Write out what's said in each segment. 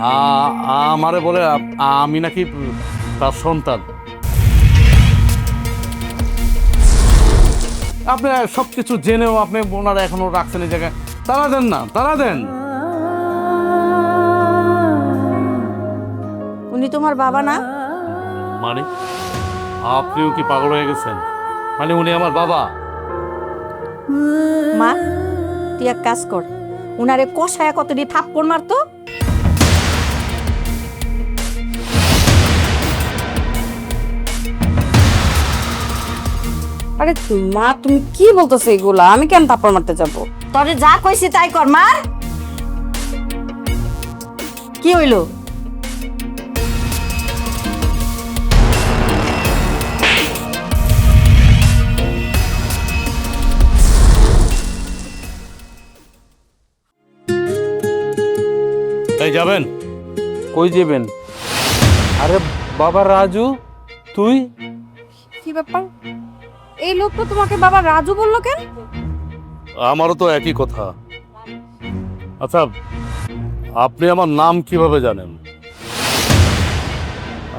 আমারে বলে আমি নাকি তার সন্তান। আপনি সবকিছু জেনেও আপনি ওনারা এখনো রাখছেন এই জায়গায়। তারা দেন না, তারা দেন। উনি তোমার বাবা না? মানে আপনিও কি পাগল হয়ে গেছেন? মানে উনি আমার বাবা? মা, তুই এক কাজ কর, উনারে কষায়া কতটি থাপ্পড় মারতো। আরে মা, তুমি কি বলতেছো এগুলা? আমি কেন থাপ্পড় মারতে যাবো? তরে যা কইছি তাই কর, মার। কি হইল? এই যাবেন? কই যাবেন? আরে বাবা রাজু, তুই? কি ব্যাপার? এই লোকটা তোমাকে বাবা রাজু বললো কেন? আমারও তো একই কথা। আচ্ছা, আপনি আমার নাম কিভাবে জানেন?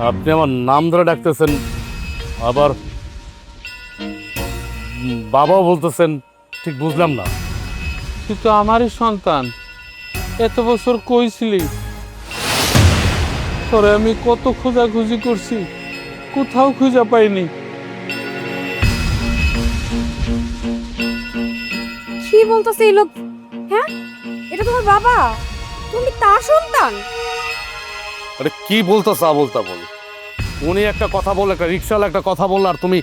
আপনি আমার নাম ধরে ডাকতেছেন, আবার বাবাও বলতেছেন, ঠিক বুঝলাম না। তুই তো আমারই সন্তান। এত বছর কই ছিলি? তোরে আমি কত খোঁজাখুঁজি করছি, কোথাও খুঁজে পাইনি। কি বলতেছে এই লোক? হ্যাঁ, এটা তোমার বাবা? তুমি তার সন্তান? আরে কি বলতেছ বলতা বল? উনি একটা কথা বল, একটা রিক্সাওয়ালা একটা কথা বলল, আর তুমি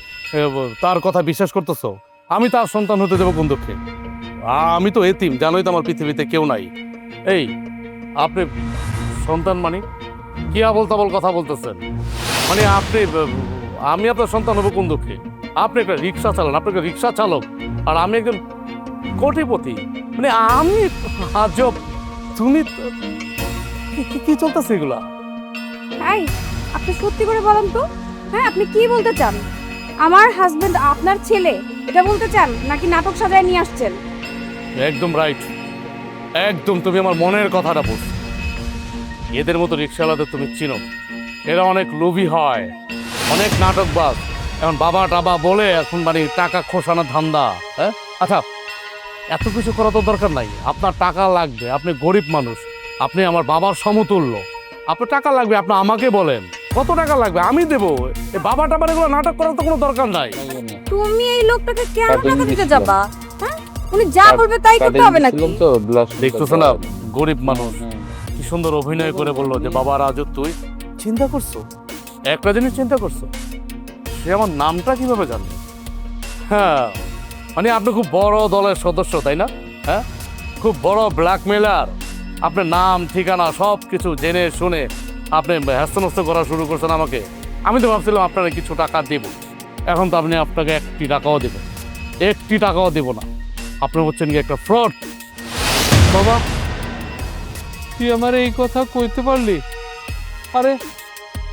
তার কথা বিশ্বাস করতেছো? আমি তার সন্তান হতে যাবো কোন দুঃখে? আমি তো এতিম, জানোই তো আমার পৃথিবীতে কেউ নাই। এই আপনি সন্তান মানে কি বলতা বল কথা বলতেছেন? মানে আপনি আমি আপনার সন্তান হবো কোন দুঃখে? আপনি একটা রিক্সা চালান, আপনি একটা রিক্সা চালক, আর আমি একজন কোটিপতি। মানে আমি আজব। তুমি কি চলতেছে এগুলা? এই, আপনি সত্যি করে বলেন তো, হ্যাঁ আপনি কি বলতে চান? আমার হাজবেন্ড আপনার ছেলে, এটা বলতে চান নাকি নাটক সাজায় নিয়ে আসছেন? একদম রাইট, একদম তুমি আমার মনের কথাটা বলছো। এদের মতো রিক্সাওয়ালাদের তুমি চিনো? এরা অনেক লোভী হয়, অনেক নাটকবাজ। এখন বাবা টাবা বলে এখন মানে টাকা খোসানোর ধান্দা। হ্যাঁ, আচ্ছা, এত কিছু করা তো দরকার নাই। আপনার টাকা লাগবে, আপনি গরিব মানুষ, আপনি আমার বাবার সমতুল্য। আপনার টাকা লাগবে, আপনি আমাকে বলেন কত টাকা লাগবে, আমি দেবো। এই বাবা টাবার এগুলো নাটক করার তো কোনো দরকার নাই। তুমি এই লোকটাকে কেন টাকা দিতে যাবা? হ্যাঁ, উনি যা বলবে তাই করতে হবে নাকি? দেখতেছো না, গরিব মানুষ কি সুন্দর অভিনয় করে বললো যে বাবা রাজু তুই। চিন্তা করছো, একটা জিনিস চিন্তা করছো, সে আমার নামটা কিভাবে জানবে? হ্যাঁ, মানে আপনি খুব বড় দলের সদস্য, তাই না? হ্যাঁ, খুব বড় ব্ল্যাকমেলার। আপনার নাম ঠিকানা সব কিছু জেনে শুনে আপনি হ্যাস্ত করা শুরু করছেন আমাকে। আমি তো ভাবছিলাম আপনারা কিছু টাকা দেব, এখন তো আপনি আপনাকে একটি টাকাও দেব, একটি টাকাও দেব না। আপনি হচ্ছেন কি একটা ফ্রড। বাবা, তুই আমার এই কথা কইতে পারলি? আরে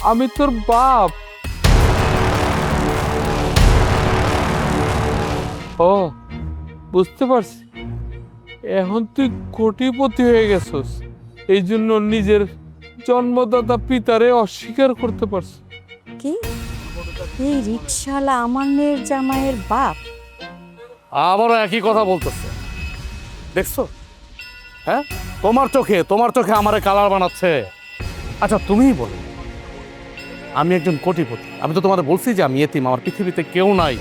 আমি তোর বাপ। ও, বুঝতে পারছি। এখন তুই কোটিপতি হয়ে গেছস, এই জন্য নিজের জন্মদাতা পিতারে অস্বীকার করতে পারছ। কি? এই রিক্সাওয়ালা আমার মেয়ের জামাইয়ের বাপ? আবারও একই কথা বলতেছে, দেখছো? হ্যাঁ, তোমার চোখে আমারে কালার বানাচ্ছে। আচ্ছা তুমিই বলো, আমি একজন কোটিপতি, আমি তো তোমাদের বলছি যে আমি এতিম, আমার পৃথিবীতে কেউ নাই।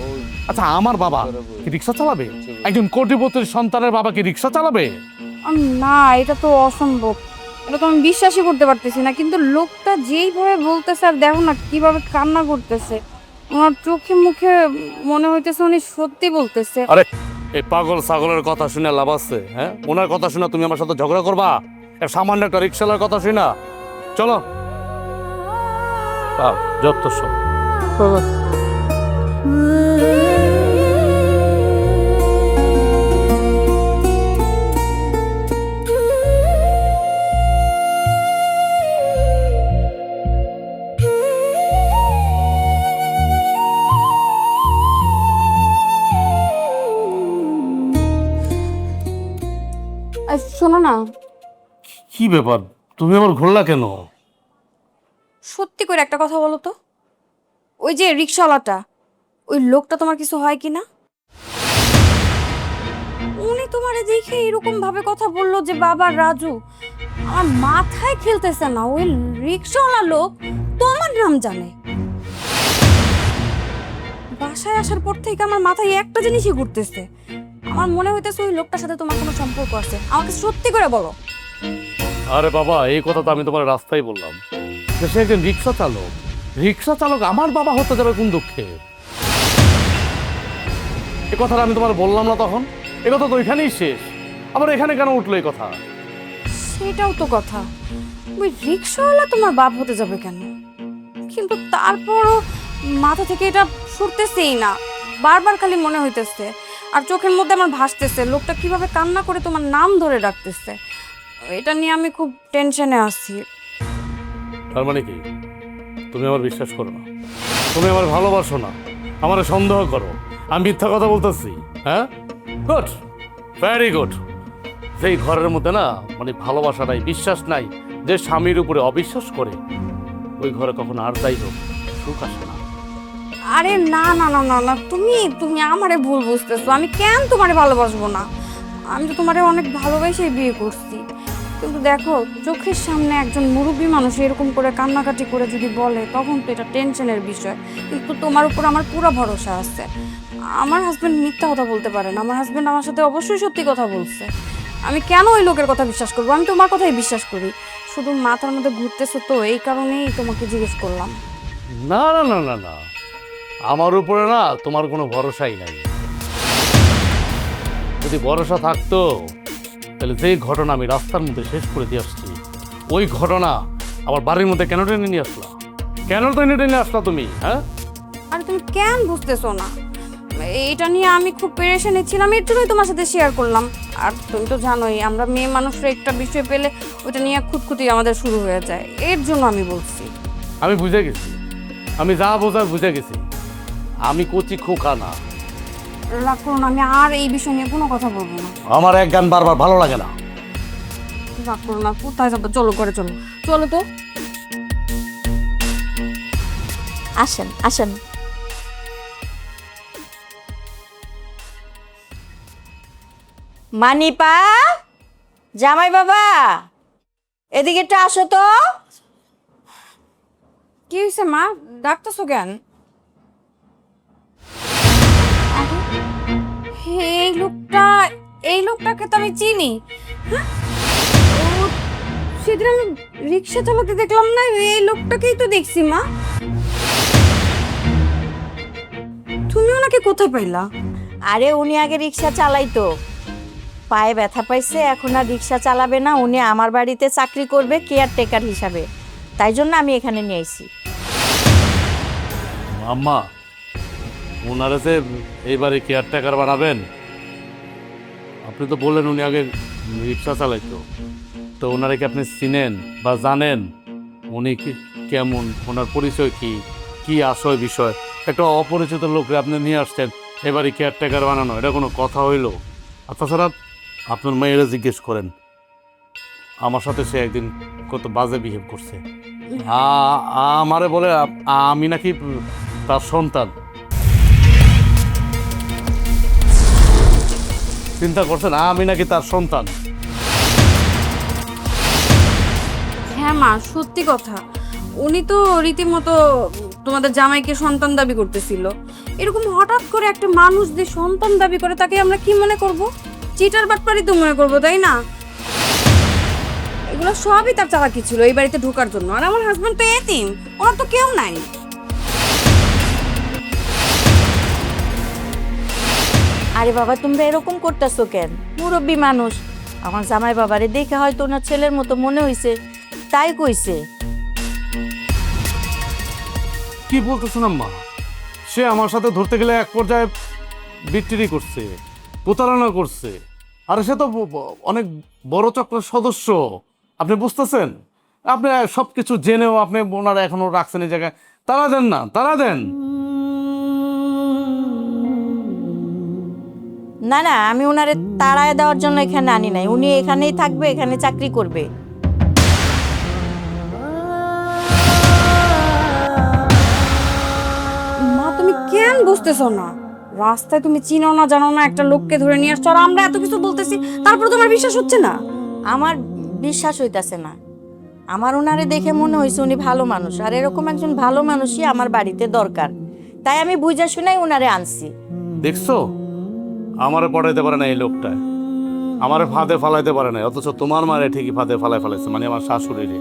আচ্ছা আমার বাবা কি রিক্সা চালাবে? একজন কোটিপতির সন্তানের বাবা কি রিক্সা চালাবে? না, এটা তো অসম্ভব। এটা তো আমি বিশ্বাসই করতে পারতেছি না। কিন্তু লোকটা যেইভাবে বলতেছে, আর দেখো না কিভাবে কান্না করতেছে, ওনার চোখে মুখে মনে হইতেছে উনি সত্যি বলতেছে। আরে এই পাগল ছাগলের কথা শুনে লাভ আছে? হ্যাঁ, ওনার কথা শুনে তুমি আমার সাথে ঝগড়া করবা? সামান্য একটা রিক্সাওয়ালার কথা শুনা? চলো, যত সব। বাবা, শোনো না, কি ব্যাপার, তুমি আমার ঘুরলা কেন? সত্যি করে একটা কথা বলো তো, ওই যে রিক্সাওয়ালাটা, ওই লোকটা তোমার কিছু হয় কি না? উনি তোমারে দেখে এরকম ভাবে কথা বললো যে বাবা রাজু, আমার মাথায় খেলতেছে না। ওই রিক্সাওয়ালা লোক তোমার নাম জানে। বাসায় আসার পর থেকে আমার মাথায় একটা জিনিসই ঘুরতেছে। আমার মনে হইতেছে ওই লোকটার সাথে তোমার কোনো সম্পর্ক আছে। আমাকে সত্যি করে বলো। আরে বাবা, এই কথা তো আমি তোমার রাস্তায় বললাম যে সে একজন রিক্সা চালক। রিক্সা চালক আমার বাবা হতে যাবে কোন দুঃখে? এ কথাটা আমি তোমার বললাম না তখন? এ কথা তো এখানেই শেষ, আবার এখানে কেন উঠলো এই কথা? সেটাও তো কথা, ওই রিক্সাওয়ালা তোমার বাপ হতে যাবে কেন? কিন্তু তারপরও মাথা থেকে এটা সরতেছেই না, বারবার খালি মনে হইতেছে। আর চোখের মধ্যে আমার ভাসতেছে লোকটা কিভাবে কান্না করে তোমার নাম ধরে ডাকতেছে। এটা নিয়ে আমি খুব টেনশনে আছি। তার মানে কি তুমি আমার বিশ্বাস করো না? তুমি আমার ভালোবাসো না, আমার সন্দেহ করো, আমি মিথ্যা কথা বলতেছি? হ্যাঁ, গুড, ভেরি গুড। সেই ঘরের মধ্যে না মানে ভালোবাসা নাই, বিশ্বাস নাই, যে স্বামীর উপরে অবিশ্বাস করে, ওই ঘরে কখনো আর যাই হোক সুখ আসে না। আরে না না না না না, তুমি তুমি আমারে ভুল বুঝতেছো। আমি কেন তোমারে ভালোবাসবো না? আমি তো তোমারে অনেক ভালোবেসেই বিয়ে করছি। কিন্তু দেখো, চোখের সামনে একজন মুরব্বী মানুষ এরকম করে কান্নাকাটি করে যদি বলে, তখন তো এটা টেনশনের বিষয়। কিন্তু তোমার উপর আমার পুরো ভরসা আছে। আমার হাজবেন্ড মিথ্যা কথা বলতে পারে না। আমার হাজবেন্ড আমার সাথে অবশ্যই সত্যি কথা বলছে। আমি কেন ওই লোকের কথা বিশ্বাস করবো? আমি তোমার কথাই বিশ্বাস করি। শুধু মাথার মধ্যে ঘুরতেছো তো, এই কারণেই তোমাকে জিজ্ঞেস করলাম। না না না না না, আমার উপরে না তোমার কোনো ভরসাই নাই। যদি ভরসা থাকতো তাহলে যেই ঘটনা আমি রাস্তার মধ্যে শেষ করে দিয়ে আসছি, ওই ঘটনা আমার বাড়ির মধ্যে কেন টেনে নিয়ে আসলা? কেন টেনে আসলা তুমি? হ্যাঁ, আর তুমি কেন বুঝতেছো না? এটা নিয়ে আমি খুব পেরেশানি ছিলাম, এর জন্যই তোমার সাথে শেয়ার করলাম। আর তুমি তো জানোই, আমরা মেয়ে মানুষরা একটা বিষয় পেলে ওটা নিয়ে খুঁতখুঁতি আমাদের শুরু হয়ে যায়। এর জন্য আমি বলছি। আমি বুঝে গেছি, আমি যা বোঝার বুঝে গেছি। আমি কচি খোকা না। রাগ করো না, আমি আর এই বিষয় নিয়ে কোনো কথা বলবো না। আমার এক গান বারবার ভালো লাগে না। রাগ করো না, কোথায় যাবো? চলো করে চলো, চলো তো। আসেন আসেন। মানিপা, জামাই বাবা, এদিকে একটু আসো তো। কি হয়েছে মা, ডাকতেছো কেন? আরে, এই লোকটাকে তো আমি চিনি। হ্যাঁ? ও, সেদিন আমি রিক্সা চালাতে দেখলাম না, এই লোকটাকেই তো দেখছি মা। তুমি ওনাকে কোথায় পাইলা? আরে উনি আগে রিক্সা চালাইতো, পায়ে ব্যথা পাইছে, এখন আর রিক্সা চালাবে না। উনি আমার বাড়িতে চাকরি করবে কেয়ারটেকার হিসাবে, তাই জন্য আমি এখানে নিয়ে আইছি। আম্মা, ওনারা যে এইবারে কেয়ারটেকার বানাবেন, আপনি তো বললেন উনি আগে রিক্সা চালাইতো, তো ওনারা কি আপনি চিনেন বা জানেন? উনি কি কেমন, ওনার পরিচয় কি, কি আসল বিষয়? একটা অপরিচিত লোককে আপনি নিয়ে আসছেন এবারে কেয়ারটেকার বানানো, এটা কোনো কথা হইলো? আর তাছাড়া আপনার মেয়েরা জিজ্ঞেস করেন, আমার সাথে সে একদিন কত বাজে বিহেভ করছে। আমারে বলে আমি নাকি তার সন্তান। চিন্তা করছেন আমি নাকি তার সন্তান? হ্যাঁ মা, সত্যি কথা। উনি তো রীতিমতো তোমাদের জামাইকে সন্তান দাবি করতেছিল। এরকম হঠাৎ করে একটা মানুষ যে সন্তান দাবি করে, তাকে আমরা কি মনে করব? চিটার বাটপারি তো মনে করবো, তাই না? এগুলো সবই তার চালাকি ছিল এই বাড়িতে ঢোকার জন্য। আর আমার হাজবেন্ড তো এতিম, ওনার তো কেউ নাই। আরে বাবা, তোমরা এরকম করতেছো কেন? মুরব্বী মানুষ, আমার জামাই বাবারে দেখে হয়তো ওনার ছেলের মতো মনে হয়েছে, তাই কইছে। কি বলতেছেন আম্মা? সে আমার সাথে ধরতে গেলে এক পর্যায়ে বিক্রি করছে, প্রতারণা করছে। আর সে তো অনেক বড় চক্রের সদস্য, আপনি বুঝতেছেন? আপনি সব কিছু জেনেও আপনি ওনারা এখনো রাখছেন এই জায়গায়। তারা দেন না, তারা দেন। না না, আমি ওনারে তাড়ায় দেওয়ার জন্য এখানে আনি নাই। উনি এখানেই থাকবে, এখানে চাকরি করবে। বুঝতেছো না? রাস্তায় তুমি চিনো না জানো না একটা লোককে ধরে নিয়ে আসছো, আর আমরা এত কিছু বলতেছি, তারপরে তোমার বিশ্বাস হচ্ছে না? আমার বিশ্বাস হইতাছে না। আমার ওনারে দেখে মনে হয়েছে উনি ভালো মানুষ, আর এরকম একজন ভালো মানুষই আমার বাড়িতে দরকার। তাই আমি বুঝা শুনাই ওনারে আনছি। দেখছো, আমারে পড়াইতে পারে না এই লোকটা, আমারে ফাঁদে ফালাইতে পারে না, অথচ তোমার মারে ঠিকই ফাঁদে ফেলাইছে, মানে আমার শাশুড়ি।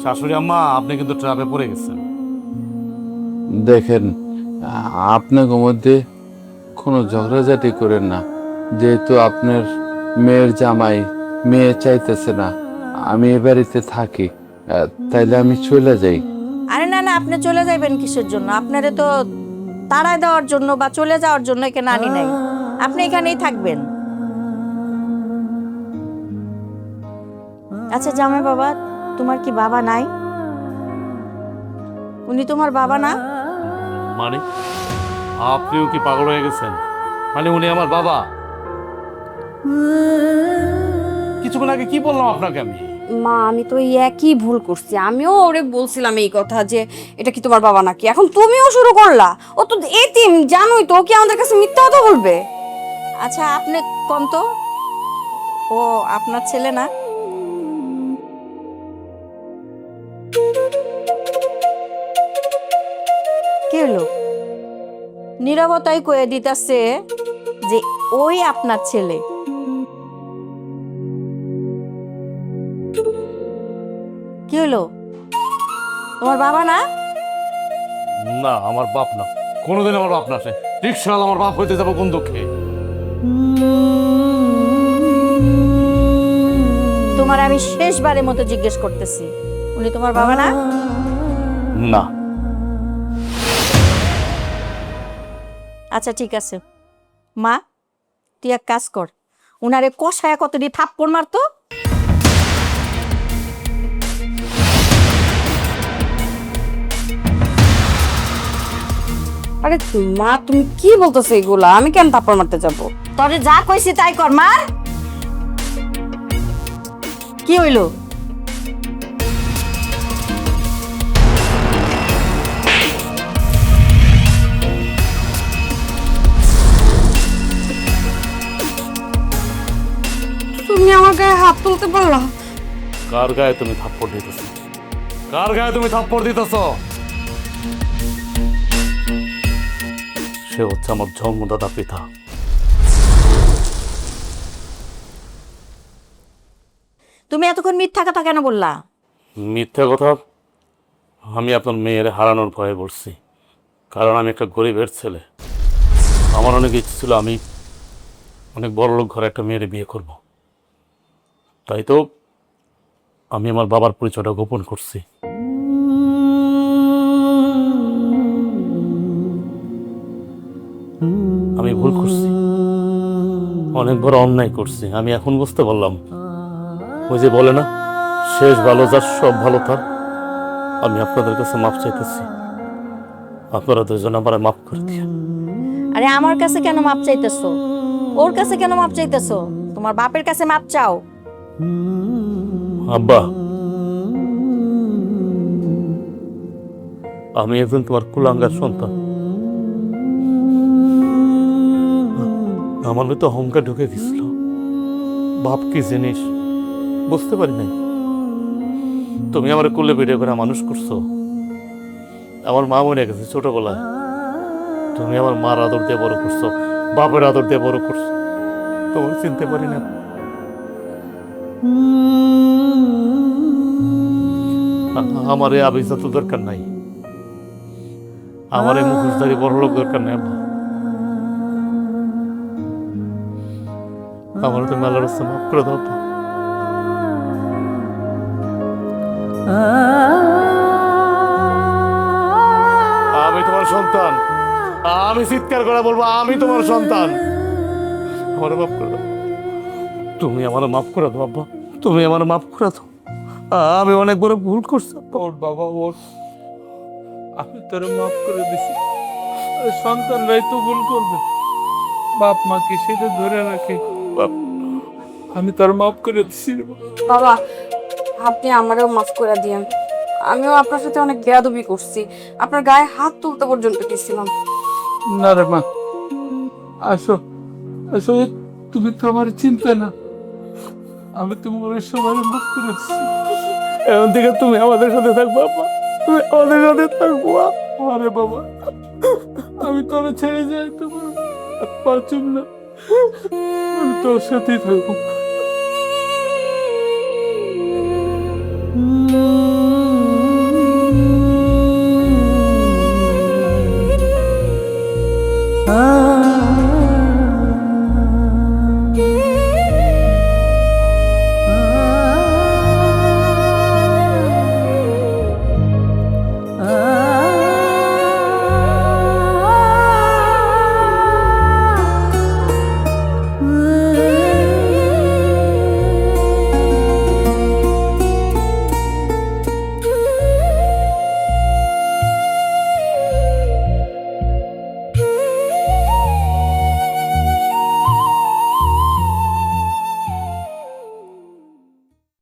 শাশুড়ি আম্মা, আপনি কিন্তু ট্রাপে পড়ে গেছেন। দেখেন, আপনার মধ্যে কোনো ঝগড়াঝাটি করেন না। যেহেতু আপনার মেয়ের জামাই, মেয়ে চাইতেছে না আমি এ বাড়িতে থাকি, তাইলে আমি চলে যাই। আরে না না, আপনি চলে যাইবেন কিসের জন্য? আপনারে তো তাড়ায় দেওয়ার জন্য বা চলে যাওয়ার জন্য এখানে আনি নাই। আপনি এখানেই থাকবেন। আচ্ছা জামাই বাবা, তোমার কি বাবা নাই? উনি তোমার বাবা না? মানে আপনিও কি পাগল হয়ে গেছেন? মানে উনি আমার বাবা? কিছুক্ষণ আগে কি বললাম আপনাকে আমি? মা, আমি তো এই একই ভুল করছি। আমিও ওরে বলছিলাম এই কথা যে এটা কি তোমার বাবা নাকি। এখন তুমিও শুরু করলা। ও তো এতিম, জানোই তো, ও কি আমাদের কাছে মিথ্যা কথা বলবে? আচ্ছা আপনি কোন তো, ও আপনার ছেলে না? কি হলো? নীরবতাই কয়ে দিতেছে যে ওই আপনার ছেলে। কি হলো? তোমার বাবা না? না, আমার বাপ না, কোনোদিন আমার বাপ না। সে রিক্সাওয়ালা আমার বাপ হইতে যাবো কোন দুঃখে? তোমার আমি শেষবারের মতো জিজ্ঞেস করতেছি, উনি তোমার বাবা না? না। আচ্ছা ঠিক আছে মা, তুই এক কাজ কর, উনারে কষায়া কতটি থাপ্পড় মারতো। আরে মা, তুমি কি বলতেছো এগুলা? আমি কেন থাপ্পড় মারতে যাবো? তবে যা কইছি তাই কর, মার। কি হইলো? তুমি আমার গায়ে হাত তুলতে পারলা? কার গায়ে তুমি থাপ্পড় দিতেছ? কার গায়ে তুমি থাপ্পড় দিতেছ? সে হচ্ছে আমার জন্মদাতা পিতা। তুমি এতক্ষণ মিথ্যা কথা কেন বললা? মিথ্যা কথা? আমি আপনার মেয়ের হারানোর ভয়ে বলছি, কারণ আমি একটা গরিবের ছেলে। আমার অনেক ইচ্ছে ছিল আমি অনেক বড় লোক ঘরে একটা মেয়ের বিয়ে করব। তাই তো আমি আমার বাবার পরিচয়টা গোপন করছি। আমি ভুল করছি, অনেক বড় অন্যায় করছি। আমি এখন বুঝতে পারলাম, ওই যে বলে না, শেষ ভালো যার সব ভালো তার। আমি আপনাদের কাছে মাপ চাইতেছি, আপনারা দুজন আমার মাফ করে দিয়ে। আরে আমার কাছে কেন মাপ চাইতেছো? ওর কাছে কেন মাপ চাইতেছো? তোমার বাপের কাছে মাপ চাও। আব্বা, আমি একজন তোমার কুলাঙ্গার সন্তান। আমার তো অহংকার ঢুকে গেছিল, বাপ কি জিনিস বুঝতে পারি নাই। তুমি আমার কোলে ভিডিও করে মানুষ করছো। আমার মা মরে গেছে ছোটবেলায়, তুমি আমার মার আদর দিয়ে বড় করছো, বাপের আদর দিয়ে বড় করছো। তোমার চিনতে পারি না। আমার এই আভিজাত দরকার নাই, আমার এই মুখোশধারী বড় লোক দরকার নাই। আমার তুমি আল্লাহর রাস্তা মাফ করে দাও তো। আমি তোমার সন্তান, আমি চিৎকার করে বলবো আমি তোমার সন্তান। আমার মাফ করে দাও, তুমি আমার মাফ করে দাও আব্বা, তুমি আমার মাফ করে দাও। আমি অনেক বড় ভুল করছি। ওর বাবা, ওর আমি তোর মাফ করে দিছি। সন্তানরাই তো ভুল করবে, বাপ মাকে সেটা ধরে রাখে। বাপ, আমি তোর মাফ করে দিছি রে বাবা। বাবা, আপনি আমারও মাফ করে দিয়েন। আমিও আপনার সাথে অনেক বেয়াদবি করছি, আপনার গায়ে হাত তুলতে পর্যন্ত গেছিলাম। না রে মা, আসো আসো, তুমি তো আমার চিন্তা না, আমি তোমার সবার মুখ করেছি। এখন থেকে তুমি আমাদের সাথে থাকবো আপা, তুমি আমাদের সাথে থাকবো। আরে বাবা, আমি তোর ছেড়ে যাই তোমার পারছুম না, আমি তোর সাথেই থাকবো।